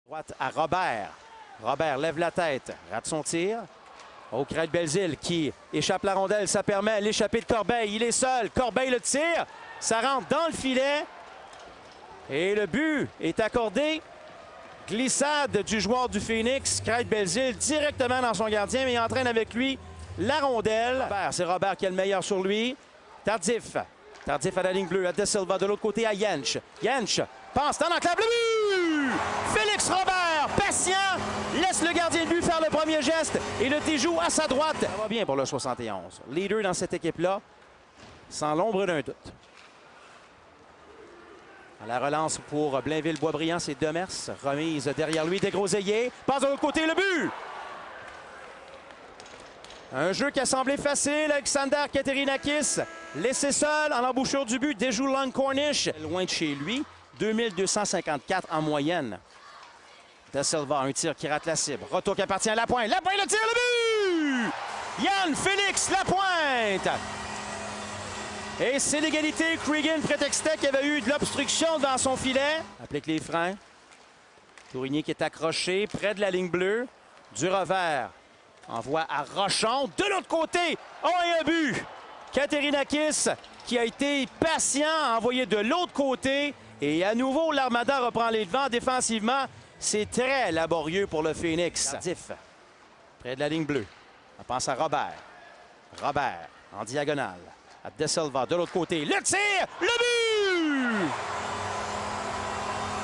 Droite à Robert. Robert lève la tête, rate son tir. Au Craig Belzile qui échappe la rondelle, ça permet l'échappée de Corbeil. Il est seul, Corbeil le tire, ça rentre dans le filet. Et le but est accordé. Glissade du joueur du Phoenix, Craig Belzile, directement dans son gardien, mais il entraîne avec lui la rondelle. C'est Robert qui a le meilleur sur lui. Tardif. Tardif à la ligne bleue, à De Silva de l'autre côté à Jentsch. Jentsch passe, dans l'enclave, le but! Félix Robert, patient, laisse le gardien de but faire le premier geste et le déjoue à sa droite. Ça va bien pour le 71. Leader dans cette équipe-là, sans l'ombre d'un doute. À la relance pour Blainville-Boisbriand, c'est Demers. Remise derrière lui, Desgroseilliers. Passe de l'autre côté, le but! Un jeu qui a semblé facile. Alexander Katerinakis, laissé seul en l'embouchure du but, déjoue Lon Cornish. Loin de chez lui, 2254 en moyenne. De Silva, un tir qui rate la cible. Retour qui appartient à Lapointe. Lapointe le tire, le but! Yann Félix Lapointe! Et c'est l'égalité. Cregan prétextait qu'il y avait eu de l'obstruction dans son filet. Applique les freins. Tourigny qui est accroché près de la ligne bleue. Du revers. Envoie à Rochon. De l'autre côté, oh, et un but! Katerinakis qui a été patient à envoyer de l'autre côté. Et à nouveau, l'Armada reprend les devants défensivement. C'est très laborieux pour le Phoenix. Tardif, près de la ligne bleue. On pense à Robert. Robert en diagonale. À De Silva de l'autre côté. Le tir! Le but!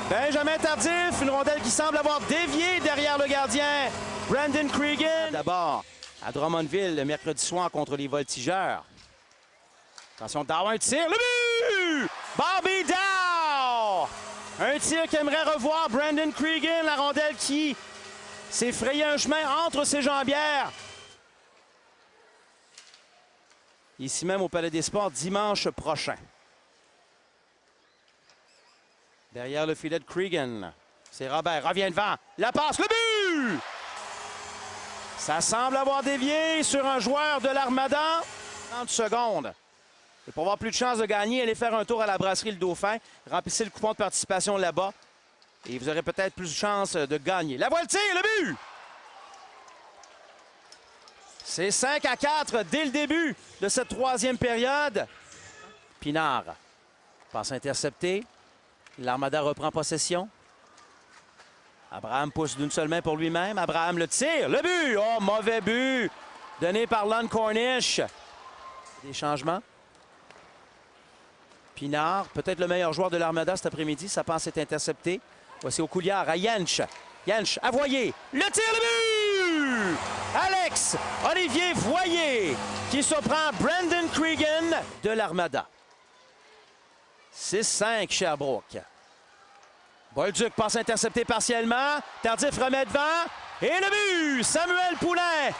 Benjamin Tardif, une rondelle qui semble avoir dévié derrière le gardien. Brandon Cregan. D'abord à Drummondville le mercredi soir contre les Voltigeurs. Attention, Dow, un tir. Le but! Bobby Dow! Un tir qu'aimerait revoir Brandon Cregan. La rondelle qui s'est frayé un chemin entre ses jambières. Ici même au Palais des Sports, dimanche prochain. Derrière le filet de Cregan, c'est Robert, revient devant, la passe, le but! Ça semble avoir dévié sur un joueur de l'Armada. 30 secondes. Et pour avoir plus de chances de gagner, allez faire un tour à la brasserie Le Dauphin. Remplissez le coupon de participation là-bas. Et vous aurez peut-être plus de chances de gagner. La voie le tir, le but! C'est 5-4 dès le début de cette troisième période. Pinard. Passe interceptée. L'Armada reprend possession. Abraham pousse d'une seule main pour lui-même. Abraham le tire. Le but! Oh, mauvais but! Donné par Lon Cornish. Des changements. Pinard, peut-être le meilleur joueur de l'Armada cet après-midi. Sa passe est interceptée. Voici au couliard à Jentsch. Jentsch à Voyer. Le tir, le but! Alex Olivier Voyer qui surprend Brandon Cregan de l'Armada. 6-5 Sherbrooke. Bolduc passe intercepté partiellement. Tardif remet devant. Et le but! Samuel Poulain.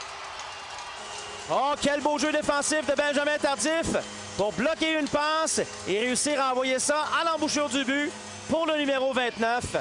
Oh, quel beau jeu défensif de Benjamin Tardif pour bloquer une passe et réussir à envoyer ça à l'embouchure du but pour le numéro 29.